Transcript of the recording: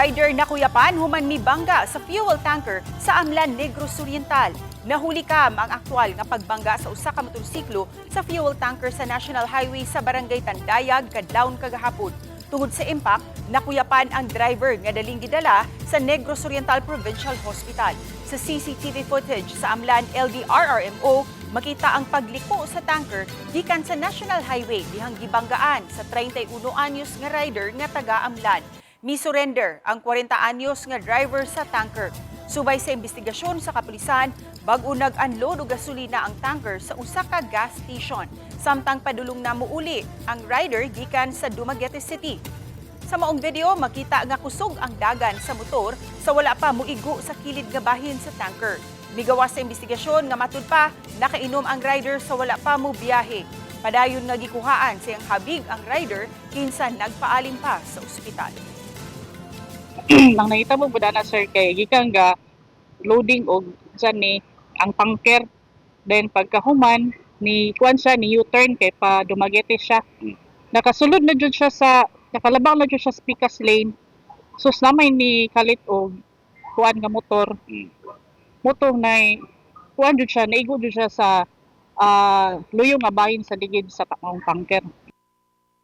Rider na kuyapan human mi bangga sa fuel tanker sa Amlan, Negros Oriental. Nahuli kam ang aktwal nga pagbangga sa usa ka motorsiklo sa fuel tanker sa National Highway sa Barangay Tandayag, kadlawon kagahapon. Tungod sa impact, nakuyapan ang driver nga daling gidala sa Negros Oriental Provincial Hospital. Sa CCTV footage sa Amlan LDRRMO, makita ang pagliko sa tanker gikan sa National Highway dihang gibanggaan sa 31 anyos nga rider nga taga Amlan. Mi-surrender ang 40 anyos nga driver sa tanker. Subay sa investigasyon sa kapulisan, bag-o nag-unload og gasolina ang tanker sa usa ka gas station. Samtang padulong na muuli ang rider gikan sa Dumaguete City. Sa maong video, makita nga kusog ang dagan sa motor sa wala pa muigo sa kilid nga bahin sa tanker. Migawas sa investigasyon nga matud pa, nakainom ang rider sa wala pa mo biyahe. Padayon nga gikuhaan siyang habig ang rider kinsa nagpaalim pa sa ospital. Nang nakita mo ba na sir kay gikan ga loading og ni ang tanker, then pagkahuman ni kuan siya ni U-turn kay pa Dumaguete siya. Nakasulod na jud siya sa nakalabang na jud siya sa Picas lane. Sus namay ni kalit og kuan nga motor. Motong na kuan jud siya, naigo jud siya sa luyong nga bahin sa digid sa tanker.